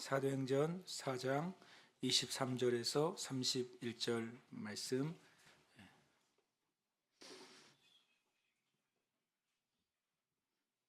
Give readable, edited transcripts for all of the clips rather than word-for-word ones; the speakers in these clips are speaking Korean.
사도행전 4장 23절에서 31절 말씀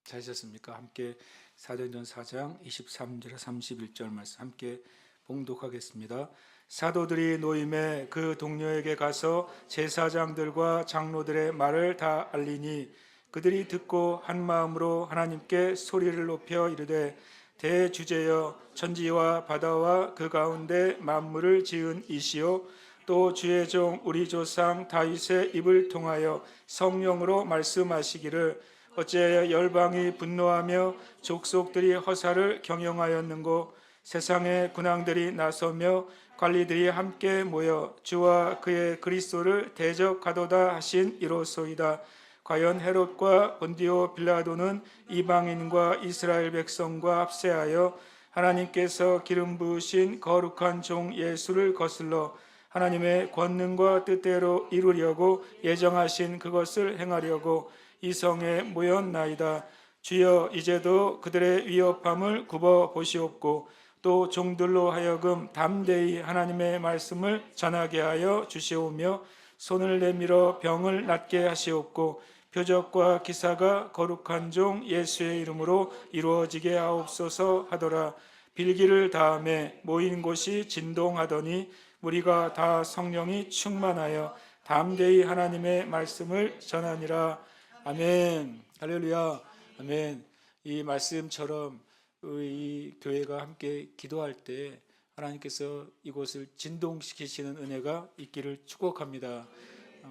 찾으셨습니까? 함께 사도행전 4장 23절에서 31절 말씀 함께 봉독하겠습니다. 사도들이 노임에 그 동료에게 가서 제사장들과 장로들의 말을 다 알리니 그들이 듣고 한 마음으로 하나님께 소리를 높여 이르되 대주제여 천지와 바다와 그 가운데 만물을 지은 이시요 또 주의 종 우리 조상 다윗의 입을 통하여 성령으로 말씀하시기를 어찌하여 열방이 분노하며 족속들이 허사를 경영하였는고 세상의 군왕들이 나서며 관리들이 함께 모여 주와 그의 그리스도를 대적하도다 하신 이로소이다. 과연 헤롯과 본디오 빌라도는 이방인과 이스라엘 백성과 합세하여 하나님께서 기름 부으신 거룩한 종 예수를 거슬러 하나님의 권능과 뜻대로 이루려고 예정하신 그것을 행하려고 이 성에 모였나이다. 주여 이제도 그들의 위협함을 굽어 보시옵고 또 종들로 하여금 담대히 하나님의 말씀을 전하게 하여 주시오며 손을 내밀어 병을 낫게 하시옵고 표적과 기사가 거룩한 종 예수의 이름으로 이루어지게 하옵소서 하더라. 빌기를 다음에 모인 곳이 진동하더니 무리가 다 성령이 충만하여 담대히 하나님의 말씀을 전하니라. 아멘. 할렐루야. 아멘. 이 말씀처럼 이 교회가 함께 기도할 때 하나님께서 이곳을 진동시키시는 은혜가 있기를 축복합니다.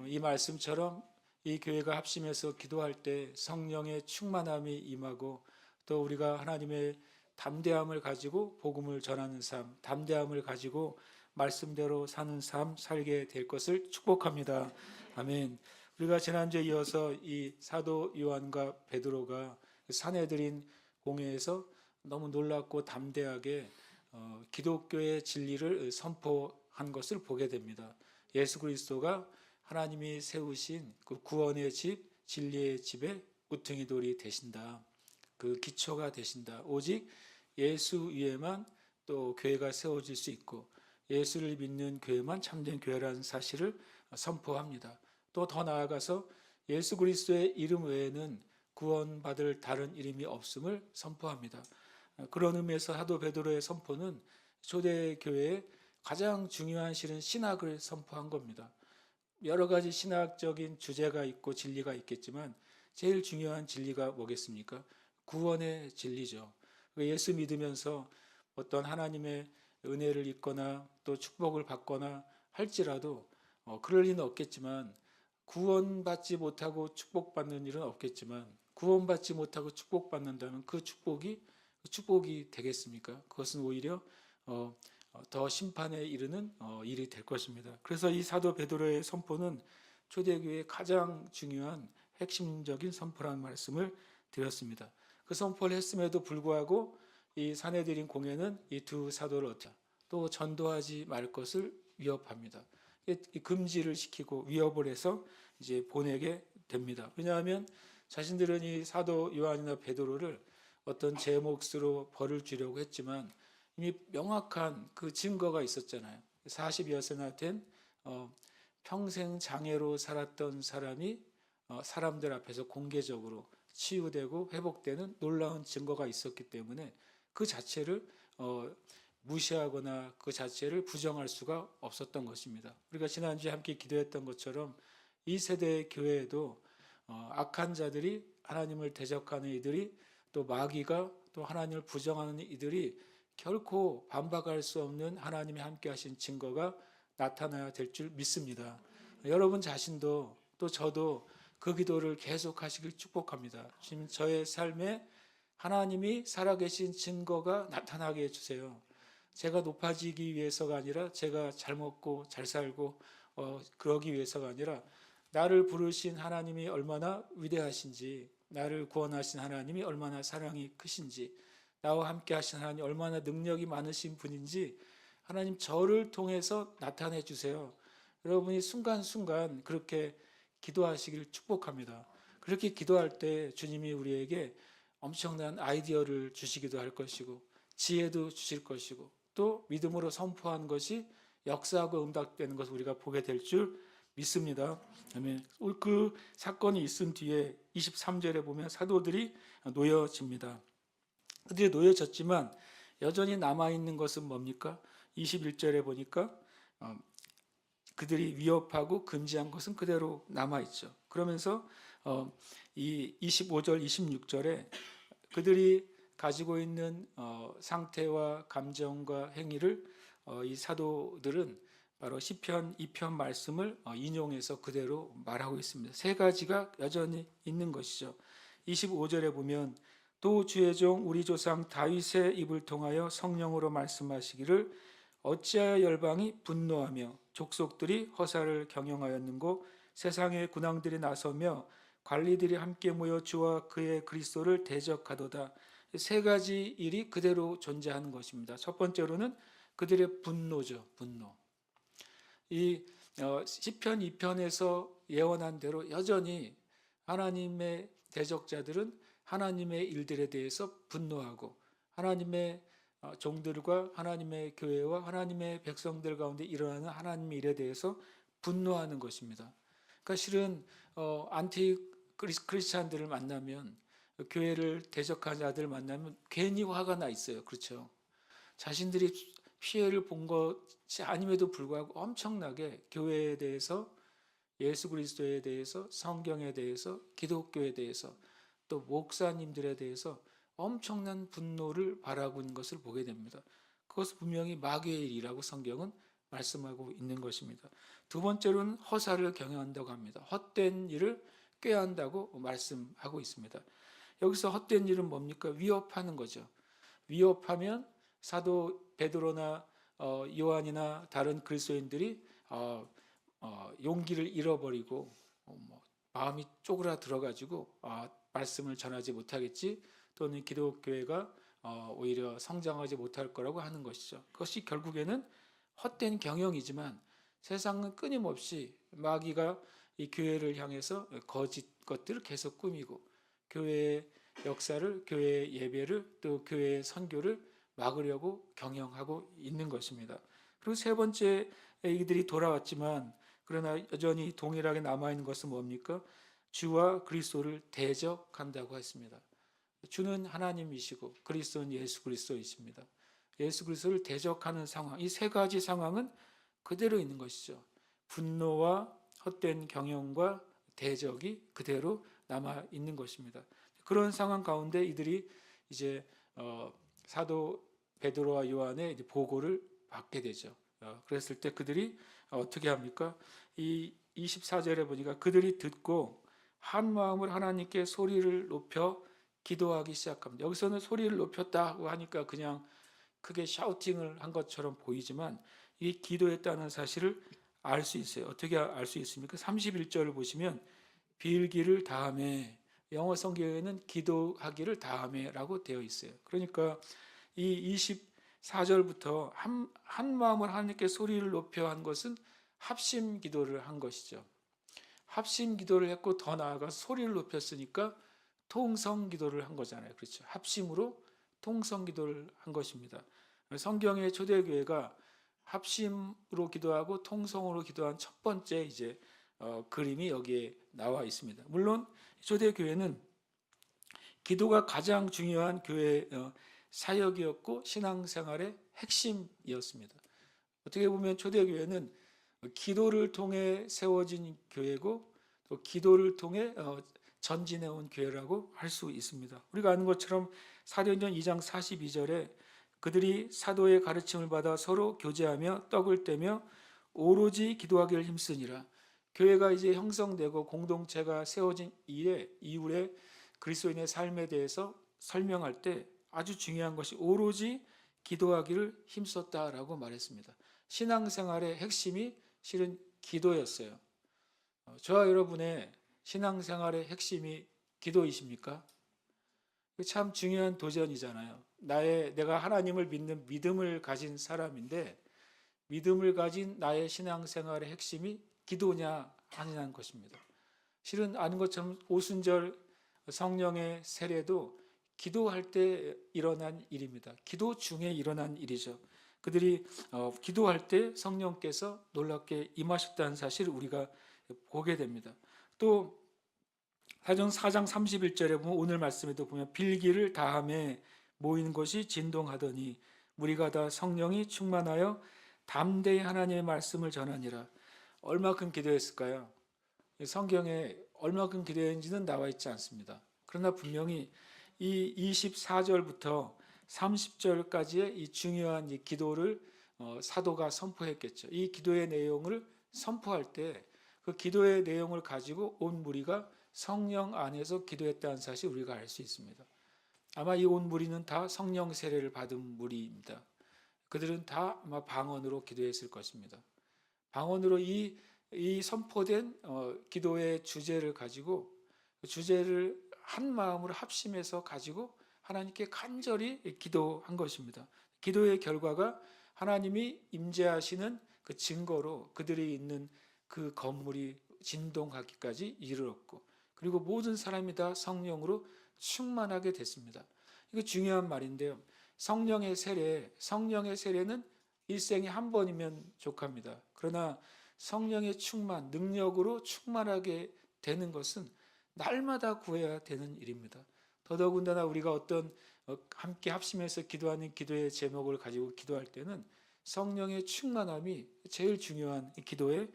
이 말씀처럼 이 교회가 합심해서 기도할 때 성령의 충만함이 임하고 또 우리가 하나님의 담대함을 가지고 복음을 전하는 삶, 담대함을 가지고 말씀대로 사는 삶 살게 될 것을 축복합니다. 아멘. 우리가 지난주에 이어서 이 사도 요한과 베드로가 사내들인 공회에서 너무 놀랍고 담대하게 기독교의 진리를 선포한 것을 보게 됩니다. 예수 그리스도가 하나님이 세우신 그 구원의 집, 진리의 집의 우퉁이 돌이 되신다. 그 기초가 되신다. 오직 예수 위에만 또 교회가 세워질 수 있고 예수를 믿는 교회만 참된 교회라는 사실을 선포합니다. 또 더 나아가서 예수 그리스도의 이름 외에는 구원받을 다른 이름이 없음을 선포합니다. 그런 의미에서 사도 베드로의 선포는 초대교회의 가장 중요한 실은 신학을 선포한 겁니다. 여러 가지 신학적인 주제가 있고 진리가 있겠지만 제일 중요한 진리가 뭐겠습니까? 구원의 진리죠. 예수 믿으면서 어떤 하나님의 은혜를 입거나 또 축복을 받거나 할지라도 그럴 리는 없겠지만 구원받지 못하고 축복받는 일은 없겠지만 구원받지 못하고 축복받는다면 그 축복이 되겠습니까? 그것은 오히려 더 심판에 이르는 일이 될 것입니다. 그래서 이 사도 베드로의 선포는 초대교회의 가장 중요한 핵심적인 선포라는 말씀을 드렸습니다. 그 선포를 했음에도 불구하고 이 사내들인 공회는 이 두 사도를 또 전도하지 말 것을 위협합니다. 금지를 시키고 위협을 해서 이제 보내게 됩니다. 왜냐하면 자신들은 이 사도 요한이나 베드로를 어떤 제 몫으로 벌을 주려고 했지만 이미 명확한 그 증거가 있었잖아요. 40여 세나 된 평생 장애로 살았던 사람이 사람들 앞에서 공개적으로 치유되고 회복되는 놀라운 증거가 있었기 때문에 그 자체를 무시하거나 그 자체를 부정할 수가 없었던 것입니다. 우리가 지난주에 함께 기도했던 것처럼 이 세대의 교회에도 악한 자들이 하나님을 대적하는 이들이 또 마귀가 또 하나님을 부정하는 이들이 결코 반박할 수 없는 하나님이 함께 하신 증거가 나타나야 될 줄 믿습니다. 여러분 자신도 또 저도 그 기도를 계속 하시길 축복합니다. 주님, 저의 삶에 하나님이 살아계신 증거가 나타나게 해주세요. 제가 높아지기 위해서가 아니라 제가 잘 먹고 잘 살고 그러기 위해서가 아니라 나를 부르신 하나님이 얼마나 위대하신지, 나를 구원하신 하나님이 얼마나 사랑이 크신지, 나와 함께 하신 하나님 얼마나 능력이 많으신 분인지 하나님 저를 통해서 나타내 주세요. 여러분이 순간순간 그렇게 기도하시길 축복합니다. 그렇게 기도할 때 주님이 우리에게 엄청난 아이디어를 주시기도 할 것이고 지혜도 주실 것이고 또 믿음으로 선포한 것이 역사하고 응답되는 것을 우리가 보게 될 줄 믿습니다. 아멘. 그 사건이 있은 뒤에 23절에 보면 사도들이 놓여집니다. 그들이 놓여졌지만 여전히 남아있는 것은 뭡니까? 21절에 보니까 그들이 위협하고 금지한 것은 그대로 남아있죠. 그러면서 이 25절, 26절에 그들이 가지고 있는 상태와 감정과 행위를 이 사도들은 바로 시편 2편 말씀을 인용해서 그대로 말하고 있습니다. 세 가지가 여전히 있는 것이죠. 25절에 보면 또 주의 종 우리 조상 다윗의 입을 통하여 성령으로 말씀하시기를 어찌하여 열방이 분노하며 족속들이 허사를 경영하였는고 세상의 군왕들이 나서며 관리들이 함께 모여 주와 그의 그리스도를 대적하도다. 세 가지 일이 그대로 존재하는 것입니다. 첫 번째로는 그들의 분노죠. 분노. 이 시편 2편에서 예언한 대로 여전히 하나님의 대적자들은 하나님의 일들에 대해서 분노하고 하나님의 종들과 하나님의 교회와 하나님의 백성들 가운데 일어나는 하나님의 일에 대해서 분노하는 것입니다. 그러니까 실은 안티 크리스찬들을 만나면 교회를 대적하는 자들을 만나면 괜히 화가 나 있어요. 그렇죠? 자신들이 피해를 본 것이 아님에도 불구하고 엄청나게 교회에 대해서 예수 그리스도에 대해서 성경에 대해서 기독교에 대해서 또 목사님들에 대해서 엄청난 분노를 바라고 있는 것을 보게 됩니다. 그것은 분명히 마귀의 일이라고 성경은 말씀하고 있는 것입니다. 두 번째로는 허사를 경영한다고 합니다. 헛된 일을 꾀한다고 말씀하고 있습니다. 여기서 헛된 일은 뭡니까? 위협하는 거죠. 위협하면 사도 베드로나 요한이나 다른 그리스도인들이 용기를 잃어버리고 마음이 쪼그라들어가지고 말씀을 전하지 못하겠지, 또는 기독교회가 오히려 성장하지 못할 거라고 하는 것이죠. 그것이 결국에는 헛된 경영이지만 세상은 끊임없이 마귀가 이 교회를 향해서 거짓 것들을 계속 꾸미고 교회의 역사를, 교회의 예배를, 또 교회의 선교를 막으려고 경영하고 있는 것입니다. 그리고 세 번째, 이들이 돌아왔지만 그러나 여전히 동일하게 남아있는 것은 뭡니까? 주와 그리스도를 대적한다고 했습니다. 주는 하나님이시고 그리스도는 예수 그리스도이십니다. 예수 그리스도를 대적하는 상황, 이 세 가지 상황은 그대로 있는 것이죠. 분노와 헛된 경영과 대적이 그대로 남아 있는 것입니다. 그런 상황 가운데 이들이 이제 사도 베드로와 요한의 보고를 받게 되죠. 그랬을 때 그들이 어떻게 합니까? 이 24절에 보니까 그들이 듣고 한 마음으로 하나님께 소리를 높여 기도하기 시작합니다. 여기서는 소리를 높였다고 하니까 그냥 크게 샤우팅을 한 것처럼 보이지만 이 기도했다는 사실을 알 수 있어요. 어떻게 알 수 있습니까? 31절을 보시면 빌기를 다음에, 영어 성경에는 기도하기를 다음에라고 되어 있어요. 그러니까 이 24절부터 한 마음을 하나님께 소리를 높여 한 것은 합심 기도를 한 것이죠. 합심 기도를 했고 더 나아가서 소리를 높였으니까 통성 기도를 한 거잖아요. 그렇죠? 합심으로 통성 기도를 한 것입니다. 성경의 초대교회가 합심으로 기도하고 통성으로 기도한 첫 번째 이제 그림이 여기에 나와 있습니다. 물론 초대교회는 기도가 가장 중요한 교회 사역이었고 신앙생활의 핵심이었습니다. 어떻게 보면 초대교회는 기도를 통해 세워진 교회고 또 기도를 통해 전진해온 교회라고 할 수 있습니다. 우리가 아는 것처럼 사도행전 2장 42절에 그들이 사도의 가르침을 받아 서로 교제하며 떡을 떼며 오로지 기도하기를 힘쓰니라. 교회가 이제 형성되고 공동체가 세워진 이후에 그리스도인의 삶에 대해서 설명할 때 아주 중요한 것이 오로지 기도하기를 힘썼다라고 말했습니다. 신앙생활의 핵심이 실은 기도였어요. 저와 여러분의 신앙생활의 핵심이 기도이십니까? 참 중요한 도전이잖아요. 내가 하나님을 믿는 믿음을 가진 사람인데 믿음을 가진 나의 신앙생활의 핵심이 기도냐 아니냐는 것입니다. 실은 아는 것처럼 오순절 성령의 세례도 기도할 때 일어난 일입니다. 기도 중에 일어난 일이죠. 그들이 기도할 때 성령께서 놀랍게 임하셨다는 사실을 우리가 보게 됩니다. 또 사도행 4장 31절에 보면 오늘 말씀에도 보면 빌기를 다함에 모인 것이 진동하더니 무리가 다 성령이 충만하여 담대히 하나님의 말씀을 전하니라. 얼마큼 기도했을까요? 성경에 얼마큼 기도했는지는 나와 있지 않습니다. 그러나 분명히 이 24절부터 30절까지의 이 중요한 이 기도를 사도가 선포했겠죠. 이 기도의 내용을 선포할 때 그 기도의 내용을 가지고 온 무리가 성령 안에서 기도했다는 사실 우리가 알 수 있습니다. 아마 이 온 무리는 다 성령 세례를 받은 무리입니다. 그들은 다 아마 방언으로 기도했을 것입니다. 방언으로 이 선포된 기도의 주제를 가지고 주제를 한 마음으로 합심해서 가지고 하나님께 간절히 기도한 것입니다. 기도의 결과가 하나님이 임재하시는 그 증거로 그들이 있는 그 건물이 진동하기까지 이르렀고, 그리고 모든 사람이 다 성령으로 충만하게 됐습니다. 이거 중요한 말인데요. 성령의 세례는 일생에 한 번이면 족합니다. 그러나 성령의 충만, 능력으로 충만하게 되는 것은 날마다 구해야 되는 일입니다. 더더군다나 우리가 어떤 함께 합심해서 기도하는 기도의 제목을 가지고 기도할 때는 성령의 충만함이 제일 중요한 기도의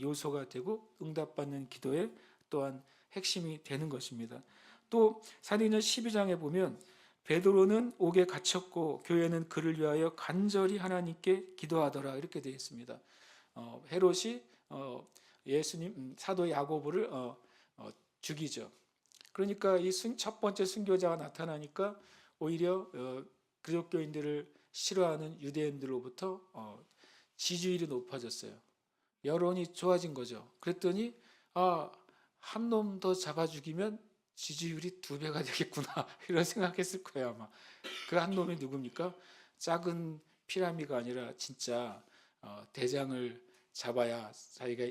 요소가 되고 응답받는 기도의 또한 핵심이 되는 것입니다. 또 사도행전 12장에 보면 베드로는 옥에 갇혔고 교회는 그를 위하여 간절히 하나님께 기도하더라 이렇게 되어 있습니다. 헤롯이 예수님 사도 야고보를 죽이죠. 그러니까 이 첫 번째 순교자가 나타나니까 오히려 그리스도교인들을 싫어하는 유대인들로부터 지지율이 높아졌어요. 여론이 좋아진 거죠. 그랬더니 한 놈 더 잡아 죽이면 지지율이 2배가 되겠구나 이런 생각했을 거예요 아마. 그 한 놈이 누굽니까? 작은 피라미가 아니라 진짜 대장을 잡아야 자기가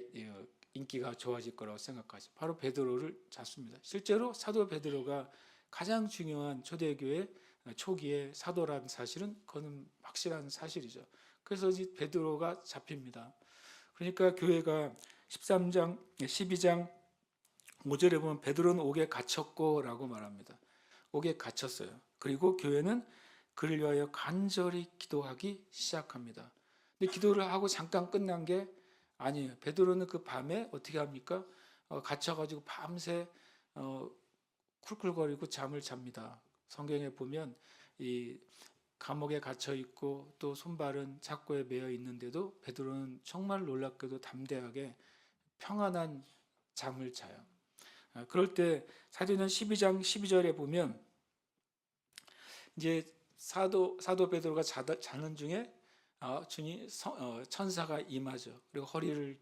인기가 좋아질 거라고 생각하죠. 바로 베드로를 잡습니다. 실제로 사도 베드로가 가장 중요한 초대교회 초기의 사도라는 사실은 그건 확실한 사실이죠. 그래서 베드로가 잡힙니다. 그러니까 교회가 12장 5절에 보면 베드로는 옥에 갇혔고 라고 말합니다. 옥에 갇혔어요. 그리고 교회는 그를 위하여 간절히 기도하기 시작합니다. 근데 기도를 하고 잠깐 끝난 게 아니에요. 베드로는 그 밤에 어떻게 합니까? 갇혀가지고 밤새 쿨쿨거리고 잠을 잡니다. 성경에 보면 이 감옥에 갇혀 있고 또 손발은 착고에 매여 있는데도 베드로는 정말 놀랍게도 담대하게 평안한 잠을 자요. 그럴 때 사도행전 12장 12절에 보면 이제 사도 베드로가 자는 중에 주님 천사가 임하죠. 그리고 허리를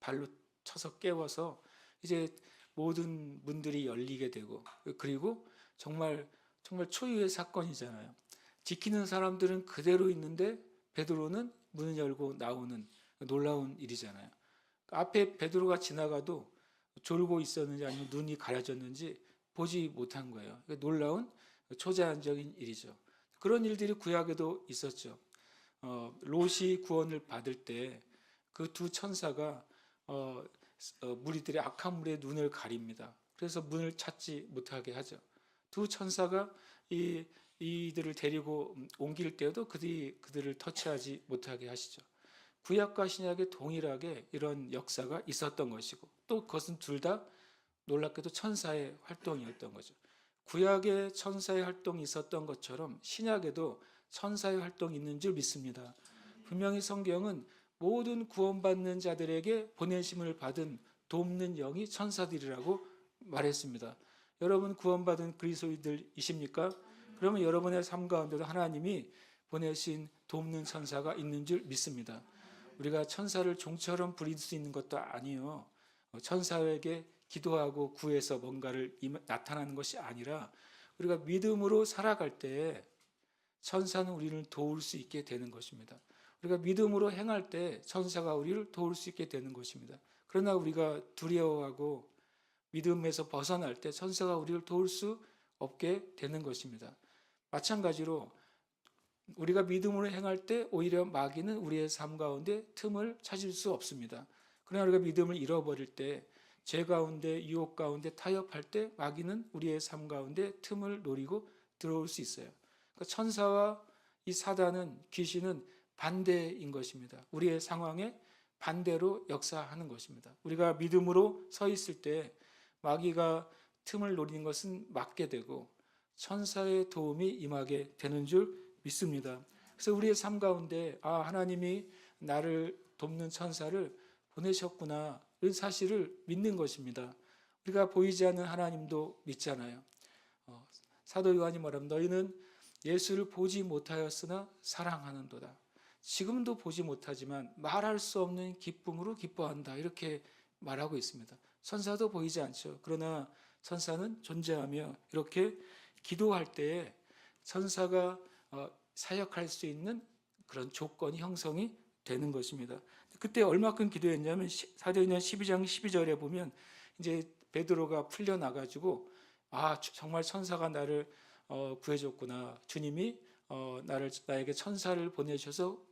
발로 쳐서 깨워서 이제 모든 문들이 열리게 되고, 그리고 정말 초유의 사건이잖아요. 지키는 사람들은 그대로 있는데 베드로는 문을 열고 나오는 놀라운 일이잖아요. 앞에 베드로가 지나가도 졸고 있었는지 아니면 눈이 가려졌는지 보지 못한 거예요. 놀라운 초자연적인 일이죠. 그런 일들이 구약에도 있었죠. 롯이 구원을 받을 때 그 두 천사가 무리들의 악한 물에 눈을 가립니다. 그래서 문을 찾지 못하게 하죠. 두 천사가 이들을 데리고 옮길 때에도 그들을 터치하지 못하게 하시죠. 구약과 신약에 동일하게 이런 역사가 있었던 것이고, 또 그것은 둘 다 놀랍게도 천사의 활동이었던 거죠. 구약에 천사의 활동이 있었던 것처럼 신약에도 천사의 활동이 있는 줄 믿습니다. 분명히 성경은 모든 구원받는 자들에게 보내심을 받은 돕는 영이 천사들이라고 말했습니다. 여러분 구원받은 그리스도인들이십니까? 그러면 여러분의 삶 가운데도 하나님이 보내신 돕는 천사가 있는 줄 믿습니다. 우리가 천사를 종처럼 부릴 수 있는 것도 아니요. 천사에게 기도하고 구해서 뭔가를 나타나는 것이 아니라 우리가 믿음으로 살아갈 때 천사는 우리를 도울 수 있게 되는 것입니다. 우리가 믿음으로 행할 때 천사가 우리를 도울 수 있게 되는 것입니다. 그러나 우리가 두려워하고 믿음에서 벗어날 때 천사가 우리를 도울 수 없게 되는 것입니다. 마찬가지로 우리가 믿음으로 행할 때 오히려 마귀는 우리의 삶 가운데 틈을 찾을 수 없습니다. 그러나 우리가 믿음을 잃어버릴 때, 죄 가운데, 유혹 가운데 타협할 때 마귀는 우리의 삶 가운데 틈을 노리고 들어올 수 있어요. 그러니까 천사와 이 사단은, 귀신은 반대인 것입니다. 우리의 상황에 반대로 역사하는 것입니다. 우리가 믿음으로 서 있을 때 마귀가 틈을 노리는 것은 막게 되고 천사의 도움이 임하게 되는 줄 믿습니다. 그래서 우리의 삶 가운데 하나님이 나를 돕는 천사를 보내셨구나, 이 사실을 믿는 것입니다. 우리가 보이지 않는 하나님도 믿잖아요. 사도 요한이 말합니다. 너희는 예수를 보지 못하였으나 사랑하는도다. 지금도 보지 못하지만 말할 수 없는 기쁨으로 기뻐한다, 이렇게 말하고 있습니다. 천사도 보이지 않죠. 그러나 천사는 존재하며 이렇게 기도할 때에 천사가 사역할 수 있는 그런 조건이 형성이 되는 것입니다. 그때 얼마큼 기도했냐면 사도행전 12장 12절에 보면 이제 베드로가 풀려나가지고 정말 천사가 나를 구해줬구나, 주님이 나에게 천사를 보내셔서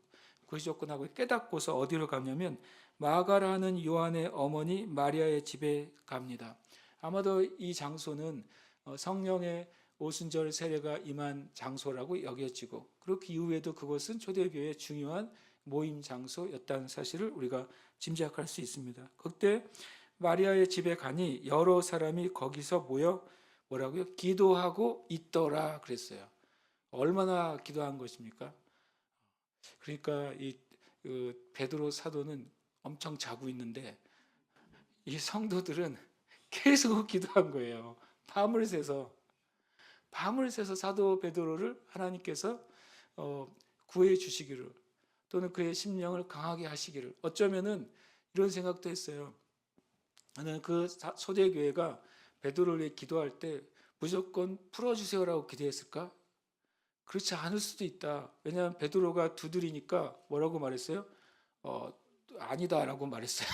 구해줬구나 하고 깨닫고서 어디로 가냐면 마가라는 요한의 어머니 마리아의 집에 갑니다. 아마도 이 장소는 성령의 오순절 세례가 임한 장소라고 여겨지고, 그리고 그 이후에도 그것은 초대교회의 중요한 모임 장소였다는 사실을 우리가 짐작할 수 있습니다. 그때 마리아의 집에 가니 여러 사람이 거기서 모여 뭐라고요? 기도하고 있더라 그랬어요. 얼마나 기도한 것입니까? 그러니까 이 베드로 사도는 엄청 자고 있는데 이 성도들은 계속 기도한 거예요. 밤을 새서 사도 베드로를 하나님께서 구해 주시기를, 또는 그의 심령을 강하게 하시기를. 어쩌면은 이런 생각도 했어요. 나는 그 초대교회가 베드로를 위해 기도할 때 무조건 풀어주세요라고 기도했을까? 그렇지 않을 수도 있다. 왜냐하면 베드로가 두드리니까 뭐라고 말했어요? 아니다라고 말했어요.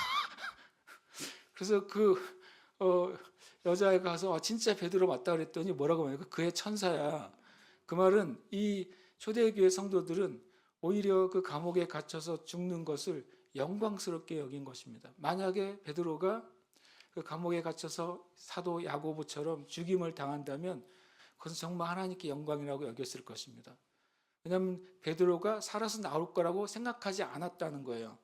그래서 여자애가 가서 진짜 베드로 맞다 그랬더니 뭐라고 말해요? 그의 천사야. 그 말은 이 초대교회 성도들은 오히려 그 감옥에 갇혀서 죽는 것을 영광스럽게 여긴 것입니다. 만약에 베드로가 그 감옥에 갇혀서 사도 야고보처럼 죽임을 당한다면 그것은 정말 하나님께 영광이라고 여겼을 것입니다. 왜냐하면 베드로가 살아서 나올 거라고 생각하지 않았다는 거예요.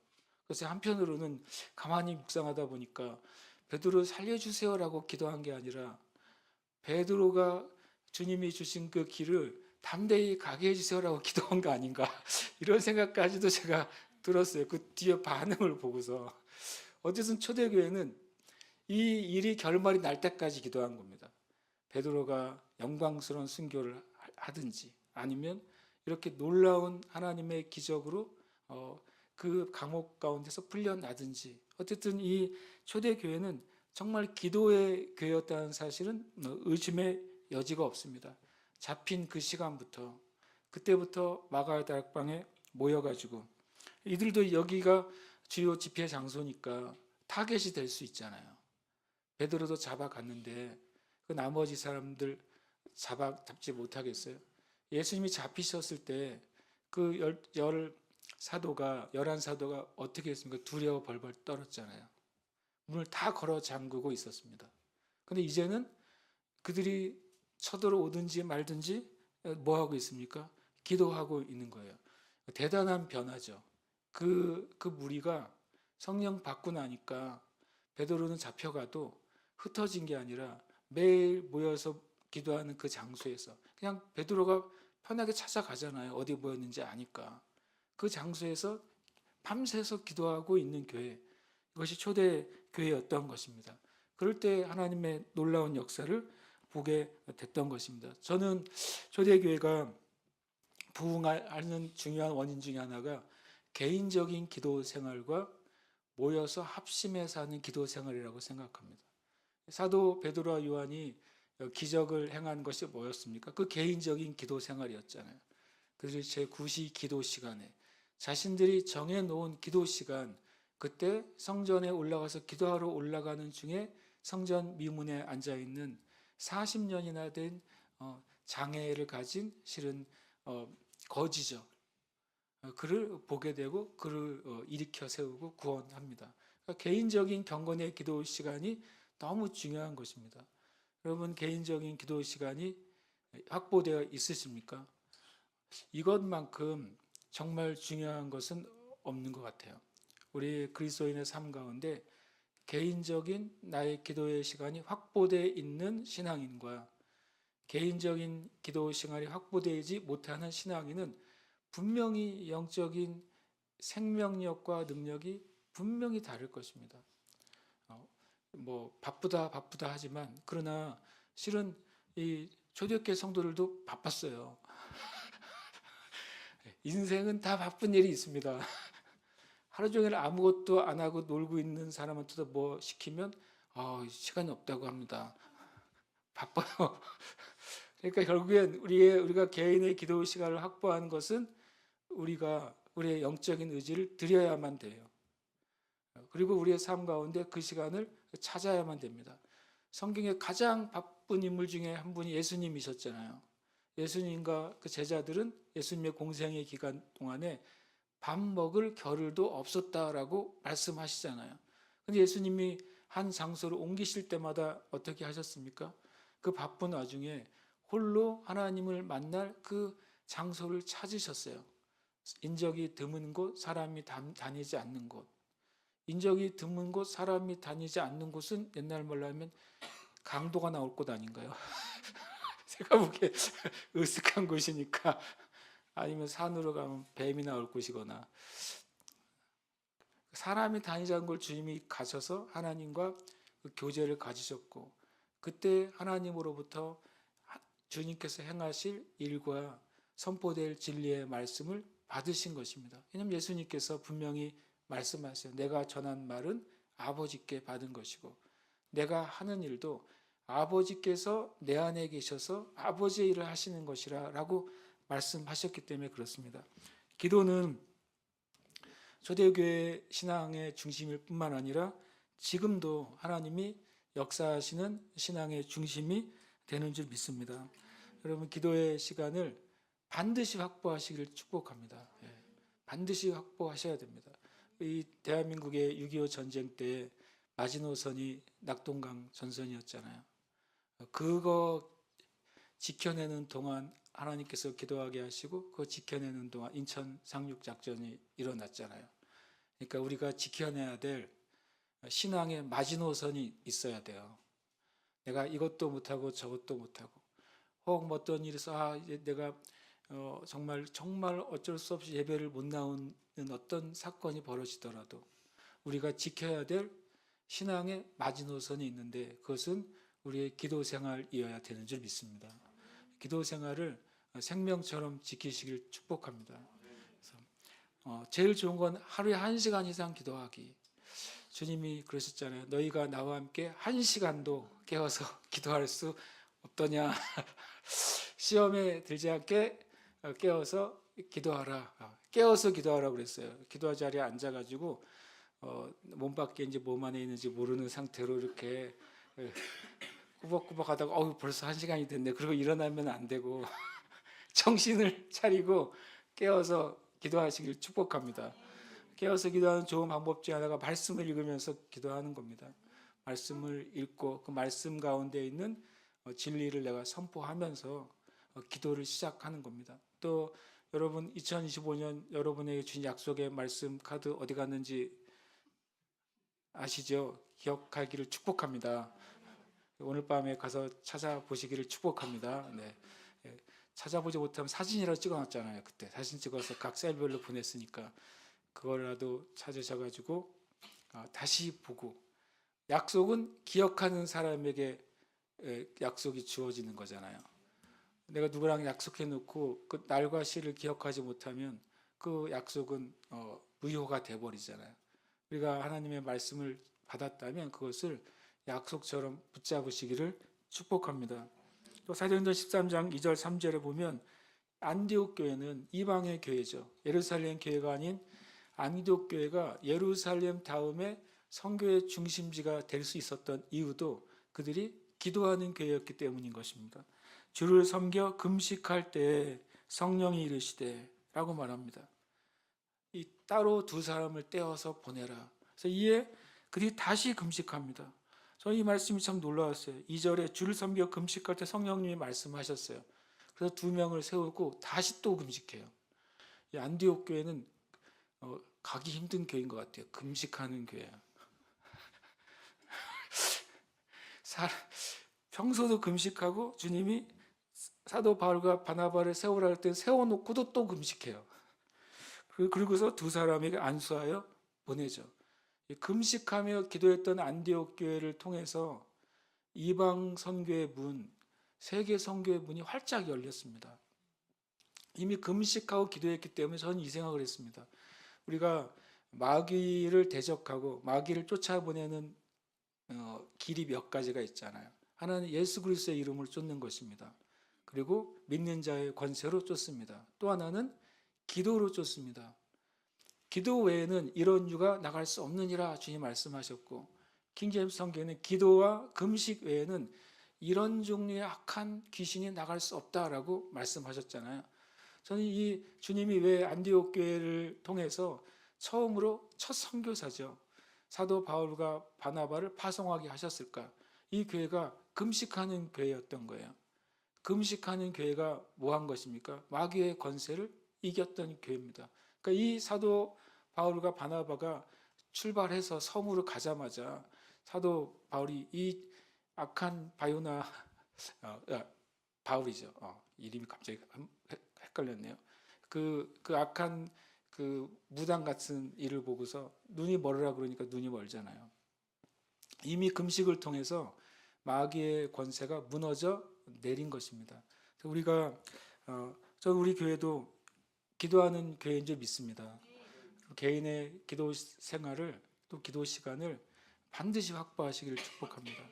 그래서 한편으로는 가만히 묵상하다 보니까 베드로 살려주세요라고 기도한 게 아니라 베드로가 주님이 주신 그 길을 담대히 가게 해주세요라고 기도한 거 아닌가, 이런 생각까지도 제가 들었어요. 그 뒤에 반응을 보고서. 어쨌든 초대교회는 이 일이 결말이 날 때까지 기도한 겁니다. 베드로가 영광스러운 순교를 하든지 아니면 이렇게 놀라운 하나님의 기적으로 그 감옥 가운데서 풀려나든지, 어쨌든 이 초대교회는 정말 기도의 교회였다는 사실은 의심의 여지가 없습니다. 잡힌 그 시간부터, 그때부터 마가의 다락방에 모여가지고, 이들도 여기가 주요 집회 장소니까 타겟이 될 수 있잖아요. 베드로도 잡아갔는데 그 나머지 사람들 잡지 못하겠어요? 예수님이 잡히셨을 때 그 열한 사도가 어떻게 했습니까? 두려워 벌벌 떨었잖아요. 문을 다 걸어 잠그고 있었습니다. 근데 이제는 그들이 쳐들어오든지 말든지 뭐 하고 있습니까? 기도하고 있는 거예요. 대단한 변화죠. 그 무리가 성령 받고 나니까 베드로는 잡혀가도 흩어진 게 아니라 매일 모여서 기도하는 그 장소에서 그냥 베드로가 편하게 찾아가잖아요. 어디 모였는지 아니까. 그 장소에서 밤새서 기도하고 있는 교회, 이것이 초대 교회였던 것입니다. 그럴 때 하나님의 놀라운 역사를 보게 됐던 것입니다. 저는 초대 교회가 부흥하는 중요한 원인 중에 하나가 개인적인 기도 생활과 모여서 합심해서 하는 기도 생활이라고 생각합니다. 사도 베드로와 요한이 기적을 행한 것이 뭐였습니까? 그 개인적인 기도 생활이었잖아요. 그래서 제9시 기도 시간에 자신들이 정해놓은 기도 시간, 그때 성전에 올라가서 기도하러 올라가는 중에 성전 미문에 앉아있는 40년이나 된 장애를 가진 실은 거지죠. 그를 보게 되고 그를 일으켜 세우고 구원합니다. 그러니까 개인적인 경건의 기도 시간이 너무 중요한 것입니다. 여러분 개인적인 기도 시간이 확보되어 있으십니까? 이것만큼 정말 중요한 것은 없는 것 같아요. 우리 그리스도인의 삶 가운데 개인적인 나의 기도의 시간이 확보되어 있는 신앙인과 개인적인 기도 시간이 확보되지 못하는 신앙인은 분명히 영적인 생명력과 능력이 분명히 다를 것입니다. 뭐 바쁘다 하지만 그러나 실은 이 초대교회 성도들도 바빴어요. 인생은 다 바쁜 일이 있습니다. 하루 종일 아무것도 안 하고 놀고 있는 사람한테도 뭐 시키면 시간이 없다고 합니다. 바빠요. 그러니까 결국엔 우리가 개인의 기도 시간을 확보하는 것은 우리의 영적인 의지를 드려야만 돼요. 그리고 우리의 삶 가운데 그 시간을 찾아야만 됩니다. 성경에 가장 바쁜 인물 중에 한 분이 예수님이셨잖아요. 예수님과 그 제자들은 예수님의 공생의 기간 동안에 밥 먹을 겨를도 없었다라고 말씀하시잖아요. 근데 예수님이 한 장소를 옮기실 때마다 어떻게 하셨습니까? 그 바쁜 와중에 홀로 하나님을 만날 그 장소를 찾으셨어요. 인적이 드문 곳, 사람이 다니지 않는 곳. 인적이 드문 곳, 사람이 다니지 않는 곳은 옛날 말로 하면 강도가 나올 곳 아닌가요? 제가 보기에 으슥한 곳이니까 아니면 산으로 가면 뱀이 나올 곳이거나 사람이 다니지 않는 걸 주님이 가셔서 하나님과 그 교제를 가지셨고 그때 하나님으로부터 주님께서 행하실 일과 선포될 진리의 말씀을 받으신 것입니다. 왜냐하면 예수님께서 분명히 말씀하세요. 내가 전한 말은 아버지께 받은 것이고 내가 하는 일도 아버지께서 내 안에 계셔서 아버지의 일을 하시는 것이라 라고 말씀하셨기 때문에 그렇습니다. 기도는 초대교회 신앙의 중심일 뿐만 아니라 지금도 하나님이 역사하시는 신앙의 중심이 되는 줄 믿습니다. 여러분 기도의 시간을 반드시 확보하시기를 축복합니다. 반드시 확보하셔야 됩니다. 이 대한민국의 6.25 전쟁 때 마지노선이 낙동강 전선이었잖아요. 그거 지켜내는 동안 하나님께서 기도하게 하시고 그거 지켜내는 동안 인천 상륙작전이 일어났잖아요. 그러니까 우리가 지켜내야 될 신앙의 마지노선이 있어야 돼요. 내가 이것도 못하고 저것도 못하고 혹 어떤 일이 있어 이제 내가 정말 어쩔 수 없이 예배를 못 나오는 어떤 사건이 벌어지더라도 우리가 지켜야 될 신앙의 마지노선이 있는데 그것은 우리의 기도 생활이어야 되는 줄 믿습니다. 기도 생활을 생명처럼 지키시길 축복합니다. 그래서 제일 좋은 건 하루에 1시간 이상 기도하기. 주님이 그러셨잖아요. 너희가 나와 함께 1시간도 깨어서 기도할 수 없더냐. 시험에 들지 않게 깨어서 기도하라. 깨어서 기도하라 그랬어요. 기도 자리에 앉아가지고 몸 밖에 이제 몸 안에 있는지 모르는 상태로 이렇게 꾸벅꾸벅 하다가 벌써 1시간이 됐네. 그리고 일어나면 안 되고 정신을 차리고 깨어서 기도하시길 축복합니다. 깨어서 기도하는 좋은 방법 중 하나가 말씀을 읽으면서 기도하는 겁니다. 말씀을 읽고 그 말씀 가운데 있는 진리를 내가 선포하면서 기도를 시작하는 겁니다. 또 여러분 2025년 여러분에게 준 약속의 말씀 카드 어디 갔는지 아시죠? 기억하기를 축복합니다. 오늘 밤에 가서 찾아보시기를 축복합니다. 네. 찾아보지 못하면 사진이라도 찍어놨잖아요. 그때 사진 찍어서 각 셀별로 보냈으니까 그거라도 찾으셔가지고 다시 보고 약속은 기억하는 사람에게 약속이 주어지는 거잖아요. 내가 누구랑 약속해놓고 그 날과 시를 기억하지 못하면 그 약속은 무효가 돼버리잖아요. 우리가 하나님의 말씀을 받았다면 그것을 약속처럼 붙잡으시기를 축복합니다. 또 사도행전 13장 2절 3절에 보면 안디옥 교회는 이방의 교회죠. 예루살렘 교회가 아닌 안디옥 교회가 예루살렘 다음에 선교의 중심지가 될 수 있었던 이유도 그들이 기도하는 교회였기 때문인 것입니다. 주를 섬겨 금식할 때 성령이 이르시되라고 말합니다. 이 따로 두 사람을 떼어서 보내라. 그래서 이에 그들이 다시 금식합니다. 저는 이 말씀이 참 놀라웠어요. 2절에 주를 섬겨 금식할 때 성령님이 말씀하셨어요. 그래서 두 명을 세우고 다시 또 금식해요. 이 안디옥 교회는 가기 힘든 교회인 것 같아요. 금식하는 교회예요. 평소도 금식하고 주님이 사도 바울과 바나바를 세우라 할 때 세워놓고도 또 금식해요. 그리고서 두 사람에게 안수하여 보내죠. 금식하며 기도했던 안디옥 교회를 통해서 이방 선교의 문, 세계 선교의 문이 활짝 열렸습니다. 이미 금식하고 기도했기 때문에 저는 이 생각을 했습니다. 우리가 마귀를 대적하고 마귀를 쫓아보내는 길이 몇 가지가 있잖아요. 하나는 예수 그리스도의 이름으로 쫓는 것입니다. 그리고 믿는 자의 권세로 쫓습니다. 또 하나는 기도로 쫓습니다. 기도 외에는 이런 유가 나갈 수 없느니라 주님 말씀하셨고, 킹제임스 성경에는 기도와 금식 외에는 이런 종류의 악한 귀신이 나갈 수 없다라고 말씀하셨잖아요. 저는 이 주님이 왜 안디옥 교회를 통해서 처음으로 첫 선교사죠. 사도 바울과 바나바를 파송하게 하셨을까? 이 교회가 금식하는 교회였던 거예요. 금식하는 교회가 뭐 한 것입니까? 마귀의 권세를 이겼던 교회입니다. 그러니까 이 사도 바울과 바나바가 출발해서 섬으로 가자마자 사도 바울이 이 악한 바요나 바울이죠. 이름이 갑자기 헷갈렸네요. 그 악한 그 무당 같은 일을 보고서 눈이 멀으라 그러니까 눈이 멀잖아요. 이미 금식을 통해서 마귀의 권세가 무너져 내린 것입니다. 우리가 우리 교회도 기도하는 교회인 줄 믿습니다. 개인의 기도 생활을 또 기도 시간을 반드시 확보하시기를 축복합니다.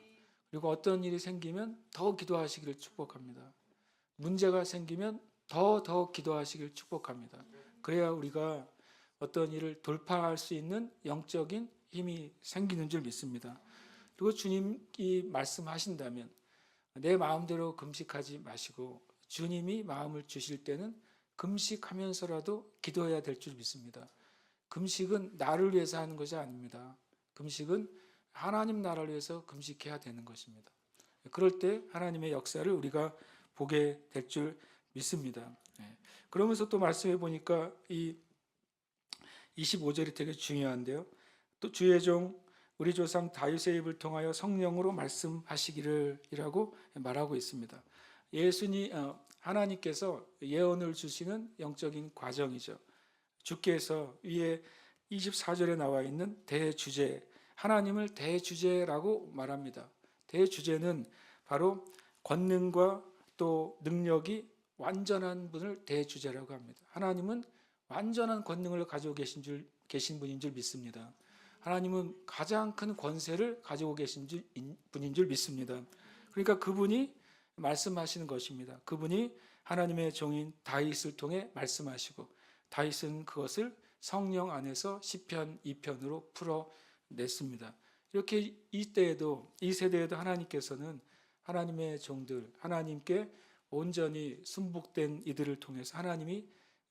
그리고 어떤 일이 생기면 더 기도하시기를 축복합니다. 문제가 생기면 더 기도하시기를 축복합니다. 그래야 우리가 어떤 일을 돌파할 수 있는 영적인 힘이 생기는 줄 믿습니다. 그리고 주님이 말씀하신다면 내 마음대로 금식하지 마시고 주님이 마음을 주실 때는 금식하면서라도 기도해야 될 줄 믿습니다. 금식은 나를 위해서 하는 것이 아닙니다. 금식은 하나님 나라를 위해서 금식해야 되는 것입니다. 그럴 때 하나님의 역사를 우리가 보게 될 줄 믿습니다. 그러면서 또 말씀해 보니까 이 25절이 되게 중요한데요. 또 주의 종 우리 조상 다윗의 입을 통하여 성령으로 말씀하시기를 이라고 말하고 있습니다. 하나님께서 예언을 주시는 영적인 과정이죠. 주께서 위에 24절에 나와 있는 대주제, 하나님을 대주제라고 말합니다. 대주제는 바로 권능과 또 능력이 완전한 분을 대주제라고 합니다. 하나님은 완전한 권능을 가지고 계신 분인 줄 믿습니다. 하나님은 가장 큰 권세를 가지고 계신 분인 줄 믿습니다. 그러니까 그분이 말씀하시는 것입니다. 그분이 하나님의 종인 다윗을 통해 말씀하시고 다윗은 그것을 성령 안에서 시편 2편으로 풀어냈습니다. 이렇게 이 세대에도 하나님께서는 하나님의 종들, 하나님께 온전히 순복된 이들을 통해서 하나님이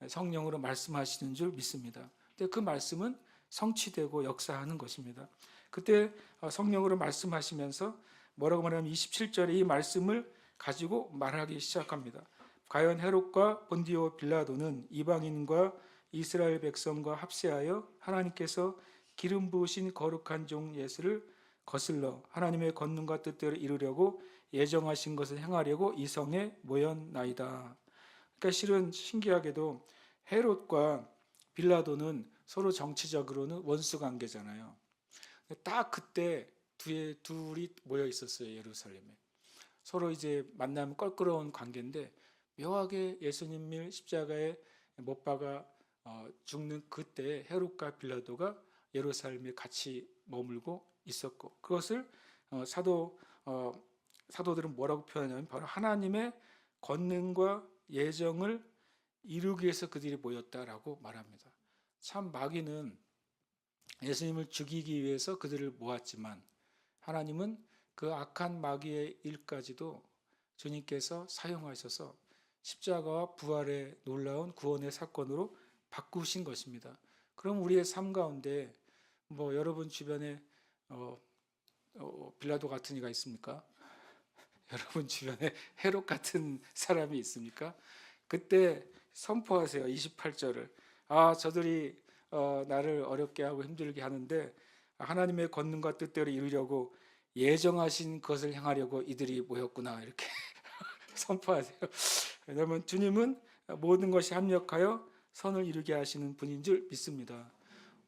성령으로 말씀하시는 줄 믿습니다. 근데 그 말씀은 성취되고 역사하는 것입니다. 그때 성령으로 말씀하시면서 뭐라고 말하면 27절에 이 말씀을 가지고 말하기 시작합니다. 과연 헤롯과 본디오 빌라도는 이방인과 이스라엘 백성과 합세하여 하나님께서 기름 부으신 거룩한 종 예수를 거슬러 하나님의 권능과 뜻대로 이루려고 예정하신 것을 행하려고 이 성에 모였나이다. 그러니까 실은 신기하게도 헤롯과 빌라도는 서로 정치적으로는 원수 관계잖아요. 딱 그때 둘이 모여 있었어요. 예루살렘에. 서로 이제 만나면 껄끄러운 관계인데 묘하게 예수님을 십자가에 못 박아 죽는 그때 헤롯과 빌라도가 예루살렘에 같이 머물고 있었고, 그것을 사도들은 뭐라고 표현하냐면 바로 하나님의 권능과 예정을 이루기 위해서 그들이 모였다라고 말합니다. 참 마귀는 예수님을 죽이기 위해서 그들을 모았지만 하나님은 그 악한 마귀의 일까지도 주님께서 사용하셔서 십자가와 부활의 놀라운 구원의 사건으로 바꾸신 것입니다. 그럼 우리의 삶 가운데 여러분 주변에 빌라도 같은 이가 있습니까? 여러분 주변에 헤롯 같은 사람이 있습니까? 그때 선포하세요. 28절을. 저들이 나를 어렵게 하고 힘들게 하는데 하나님의 권능과 뜻대로 이루려고 예정하신 것을 향하려고 이들이 모였구나. 이렇게 선포하세요. 왜냐하면 주님은 모든 것이 합력하여 선을 이루게 하시는 분인 줄 믿습니다.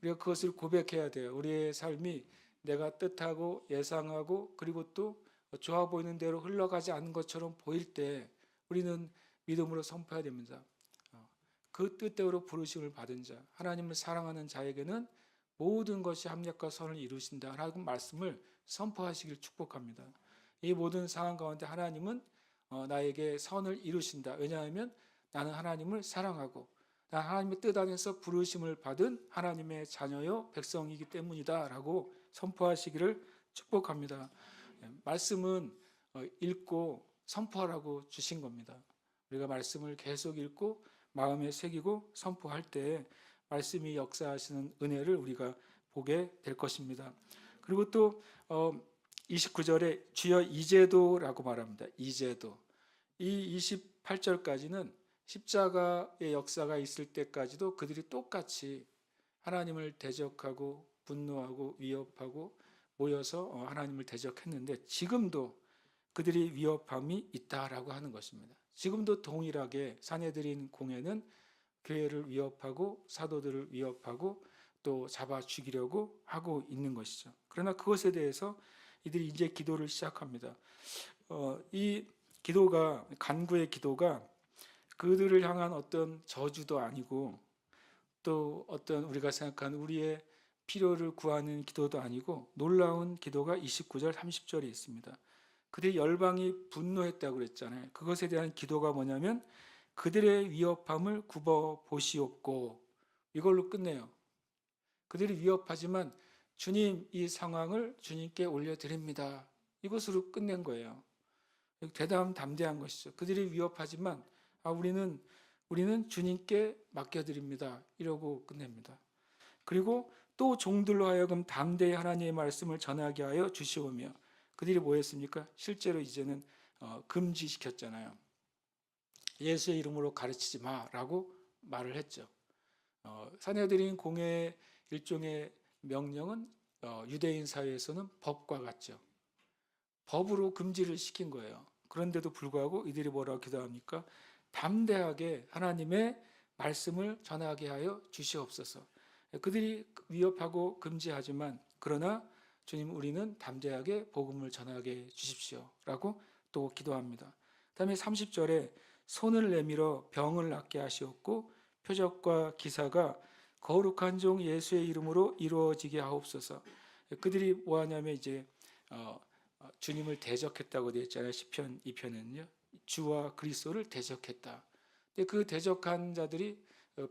우리가 그것을 고백해야 돼요. 우리의 삶이 내가 뜻하고 예상하고 그리고 또 좋아 보이는 대로 흘러가지 않는 것처럼 보일 때 우리는 믿음으로 선포해야 됩니다. 그 뜻대로 부르심을 받은 자, 하나님을 사랑하는 자에게는 모든 것이 합력과 선을 이루신다라는 말씀을 선포하시길 축복합니다. 이 모든 상황 가운데 하나님은 나에게 선을 이루신다. 왜냐하면 나는 하나님을 사랑하고 나 하나님의 뜻 안에서 부르심을 받은 하나님의 자녀요 백성이기 때문이다 라고 선포하시기를 축복합니다. 말씀은 읽고 선포하라고 주신 겁니다. 우리가 말씀을 계속 읽고 마음에 새기고 선포할 때 말씀이 역사하시는 은혜를 우리가 보게 될 것입니다. 그리고 또 29절에 주여 이제도라고 말합니다. 이제도. 이 28절까지는 십자가의 역사가 있을 때까지도 그들이 똑같이 하나님을 대적하고 분노하고 위협하고 모여서 하나님을 대적했는데 지금도 그들이 위협함이 있다라고 하는 것입니다. 지금도 동일하게 사내들인 공회는 교회를 위협하고 사도들을 위협하고 또 잡아 죽이려고 하고 있는 것이죠. 그러나 그것에 대해서 이들이 이제 기도를 시작합니다. 이 기도가 간구의 기도가 그들을 향한 어떤 저주도 아니고 또 어떤 우리가 생각하는 우리의 필요를 구하는 기도도 아니고 놀라운 기도가 29절 30절에 있습니다. 그들의 열방이 분노했다고 그랬잖아요. 그것에 대한 기도가 뭐냐면 그들의 위협함을 굽어 보시옵고 이걸로 끝내요. 그들이 위협하지만 주님 이 상황을 주님께 올려드립니다. 이것으로 끝낸 거예요. 대담 담대한 것이죠. 그들이 위협하지만 우리는 주님께 맡겨드립니다. 이러고 끝냅니다. 그리고 또 종들로 하여금 담대히 하나님의 말씀을 전하게 하여 주시오며 그들이 뭐 했습니까? 실제로 이제는 금지시켰잖아요. 예수의 이름으로 가르치지 마라고 말을 했죠. 사내들인 공회의 일종의 명령은 유대인 사회에서는 법과 같죠. 법으로 금지를 시킨 거예요. 그런데도 불구하고 이들이 뭐라고 기도합니까? 담대하게 하나님의 말씀을 전하게 하여 주시옵소서. 그들이 위협하고 금지하지만 그러나 주님 우리는 담대하게 복음을 전하게 주십시오 라고 또 기도합니다. 다음에 30절에 손을 내밀어 병을 낫게 하시옵고 표적과 기사가 거룩한 종 예수의 이름으로 이루어지게 하옵소서. 그들이 뭐 하냐면 이제 주님을 대적했다고 되어 있잖아요. 시편 2편에는요. 주와 그리스도를 대적했다. 근데 그 대적한 자들이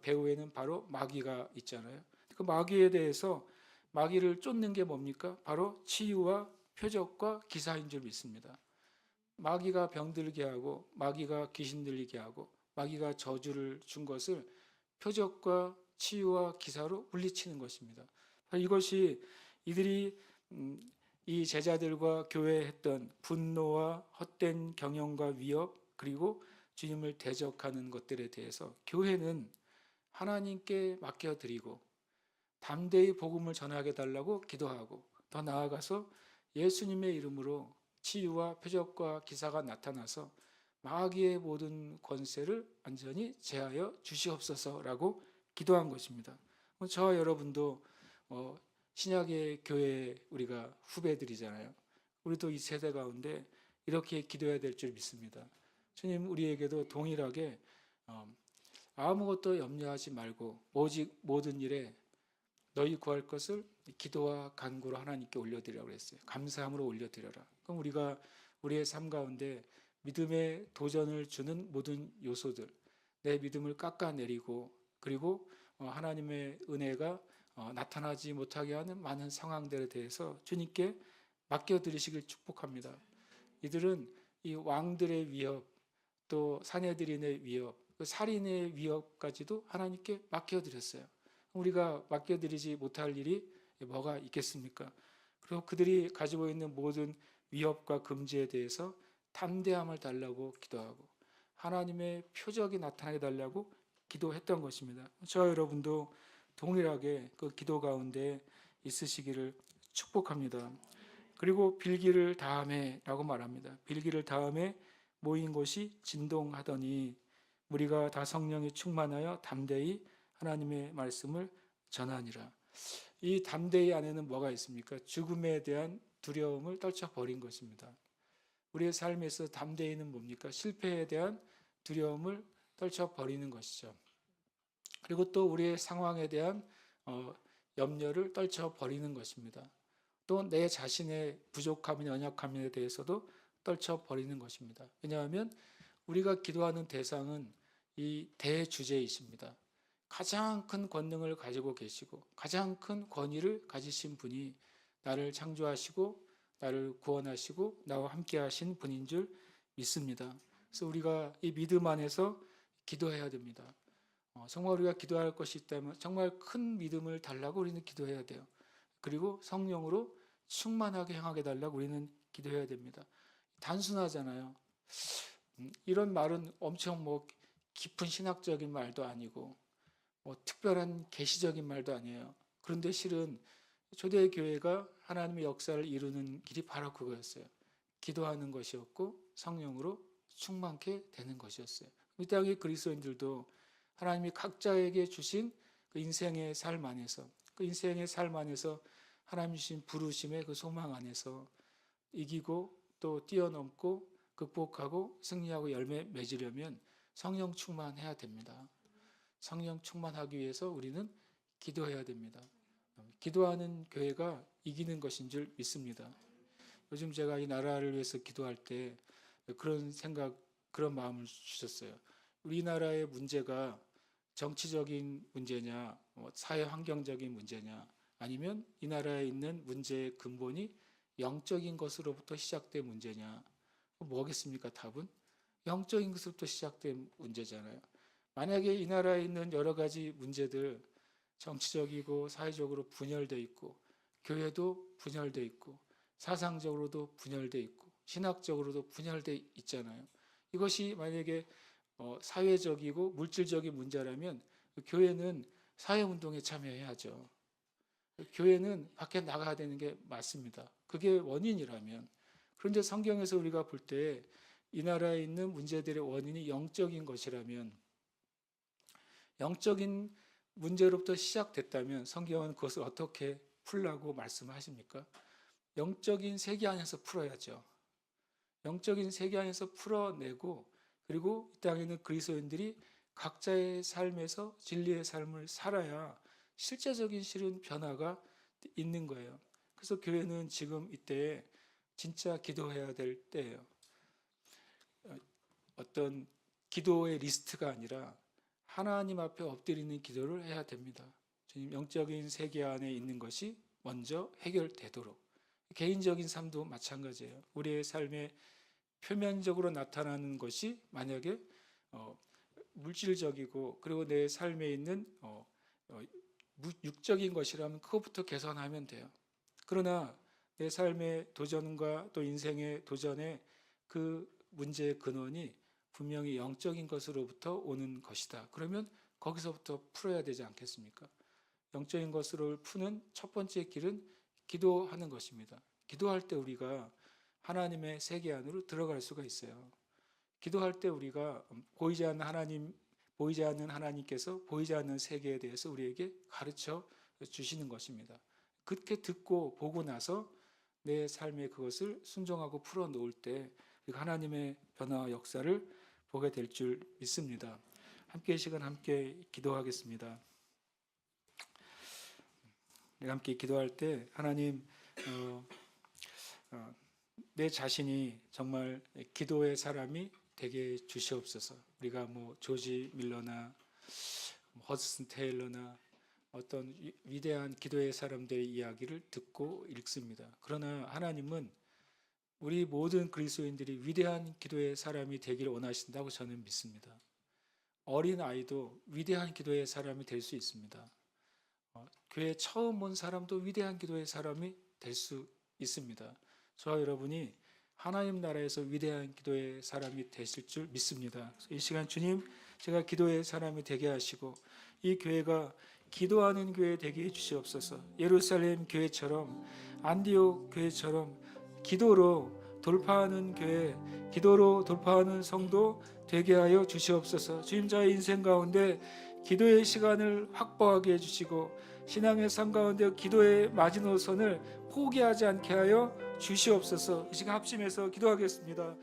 배후에는 바로 마귀가 있잖아요. 그 마귀에 대해서 마귀를 쫓는 게 뭡니까? 바로 치유와 표적과 기사인 줄 믿습니다. 마귀가 병들게 하고 마귀가 귀신 들리게 하고 마귀가 저주를 준 것을 표적과 치유와 기사로 물리치는 것입니다. 이것이 이들이 이 제자들과 교회에 했던 분노와 헛된 경영과 위협 그리고 주님을 대적하는 것들에 대해서 교회는 하나님께 맡겨드리고 담대히 복음을 전하게 달라고 기도하고 더 나아가서 예수님의 이름으로 치유와 표적과 기사가 나타나서 마귀의 모든 권세를 완전히 제하여 주시옵소서라고 기도한 것입니다. 저와 여러분도 신약의 교회 우리가 후배들이잖아요. 우리도 이 세대 가운데 이렇게 기도해야 될 줄 믿습니다. 주님 우리에게도 동일하게 아무것도 염려하지 말고 오직 모든 일에 너희 구할 것을 기도와 간구로 하나님께 올려드리라고 했어요. 감사함으로 올려드려라. 그럼 우리가 우리의 삶 가운데 믿음의 도전을 주는 모든 요소들, 내 믿음을 깎아내리고 그리고 하나님의 은혜가 나타나지 못하게 하는 많은 상황들에 대해서 주님께 맡겨드리시길 축복합니다. 이들은 이 왕들의 위협, 또 사내들인의 위협, 그 살인의 위협까지도 하나님께 맡겨드렸어요. 우리가 맡겨드리지 못할 일이 뭐가 있겠습니까? 그리고 그들이 가지고 있는 모든 위협과 금지에 대해서 담대함을 달라고 기도하고 하나님의 표적이 나타나게 달라고 기도했던 것입니다. 저와 여러분도 동일하게 그 기도 가운데 있으시기를 축복합니다. 그리고 빌기를 다음에라고 말합니다. 빌기를 다음에 모인 곳이 진동하더니 우리가 다 성령이 충만하여 담대히 하나님의 말씀을 전하니라. 이 담대히 안에는 뭐가 있습니까? 죽음에 대한 두려움을 떨쳐버린 것입니다. 우리의 삶에서 담대히는 뭡니까? 실패에 대한 두려움을 떨쳐버리는 것이죠. 그리고 또 우리의 상황에 대한 염려를 떨쳐버리는 것입니다. 또 내 자신의 부족함이나 연약함에 대해서도 떨쳐버리는 것입니다. 왜냐하면 우리가 기도하는 대상은 이 대주제이십니다. 가장 큰 권능을 가지고 계시고 가장 큰 권위를 가지신 분이 나를 창조하시고 나를 구원하시고 나와 함께 하신 분인 줄 믿습니다. 그래서 우리가 이 믿음 안에서 기도해야 됩니다. 정말 우리가 기도할 것이 있다면 정말 큰 믿음을 달라고 우리는 기도해야 돼요. 그리고 성령으로 충만하게 향하게 달라고 우리는 기도해야 됩니다. 단순하잖아요. 이런 말은 엄청 깊은 신학적인 말도 아니고 특별한 계시적인 말도 아니에요. 그런데 실은 초대 교회가 하나님의 역사를 이루는 길이 바로 그거였어요. 기도하는 것이었고 성령으로 충만케 되는 것이었어요. 이 땅의 그리스도인들도 하나님이 각자에게 주신 그 인생의 삶 안에서 그 인생의 삶 안에서 하나님 주신 부르심의 그 소망 안에서 이기고 또 뛰어넘고 극복하고 승리하고 열매 맺으려면 성령 충만해야 됩니다. 성령 충만하기 위해서 우리는 기도해야 됩니다. 기도하는 교회가 이기는 것인 줄 믿습니다. 요즘 제가 이 나라를 위해서 기도할 때 그런 생각, 그런 마음을 주셨어요. 우리나라의 문제가 정치적인 문제냐, 사회 환경적인 문제냐, 아니면 이 나라에 있는 문제의 근본이 영적인 것으로부터 시작된 문제냐? 뭐겠습니까? 답은 영적인 것으로부터 시작된 문제잖아요. 만약에 이 나라에 있는 여러 가지 문제들, 정치적이고 사회적으로 분열돼 있고 교회도 분열돼 있고 사상적으로도 분열돼 있고 신학적으로도 분열돼 있잖아요. 이것이 만약에 사회적이고 물질적인 문제라면 교회는 사회운동에 참여해야죠. 교회는 밖에 나가야 되는 게 맞습니다. 그게 원인이라면. 그런데 성경에서 우리가 볼 때 이 나라에 있는 문제들의 원인이 영적인 것이라면 영적인 문제로부터 시작됐다면 성경은 그것을 어떻게 풀라고 말씀하십니까? 영적인 세계 안에서 풀어야죠. 영적인 세계 안에서 풀어내고 그리고 이 땅에 있는 그리스도인들이 각자의 삶에서 진리의 삶을 살아야 실제적인 실은 변화가 있는 거예요. 그래서 교회는 지금 이때 진짜 기도해야 될 때예요. 어떤 기도의 리스트가 아니라 하나님 앞에 엎드리는 기도를 해야 됩니다. 주님, 영적인 세계 안에 있는 것이 먼저 해결되도록. 개인적인 삶도 마찬가지예요. 우리의 삶에 표면적으로 나타나는 것이 만약에 물질적이고 그리고 내 삶에 있는 육적인 것이라면 그것부터 개선하면 돼요. 그러나 내 삶의 도전과 또 인생의 도전에 그 문제의 근원이 분명히 영적인 것으로부터 오는 것이다. 그러면 거기서부터 풀어야 되지 않겠습니까? 영적인 것을 푸는 첫 번째 길은 기도하는 것입니다. 기도할 때 우리가 하나님의 세계 안으로 들어갈 수가 있어요. 기도할 때 우리가 보이지 않는 하나님께서 보이지 않는 세계에 대해서 우리에게 가르쳐 주시는 것입니다. 그렇게 듣고 보고 나서 내 삶에 그것을 순종하고 풀어놓을 때 하나님의 변화와 역사를 보게 될 줄 믿습니다. 함께 이 시간 함께 기도하겠습니다. 우리 함께 기도할 때 하나님 내 자신이 정말 기도의 사람이 되게 주시옵소서. 우리가 조지 밀러나 허드슨 테일러나 어떤 위대한 기도의 사람들의 이야기를 듣고 읽습니다. 그러나 하나님은 우리 모든 그리스도인들이 위대한 기도의 사람이 되기를 원하신다고 저는 믿습니다. 어린 아이도 위대한 기도의 사람이 될 수 있습니다. 교회 처음 온 사람도 위대한 기도의 사람이 될 수 있습니다. 저와 여러분이 하나님 나라에서 위대한 기도의 사람이 되실 줄 믿습니다. 이 시간 주님, 제가 기도의 사람이 되게 하시고 이 교회가 기도하는 교회 되게 해주시옵소서. 예루살렘 교회처럼, 안디옥 교회처럼 기도로 돌파하는 교회, 기도로 돌파하는 성도 되게 하여 주시옵소서. 주님, 저의 인생 가운데 기도의 시간을 확보하게 해주시고 신앙의 삶 가운데 기도의 마지노선을 포기하지 않게 하여 주시옵소서. 이 시간 합심해서 기도하겠습니다.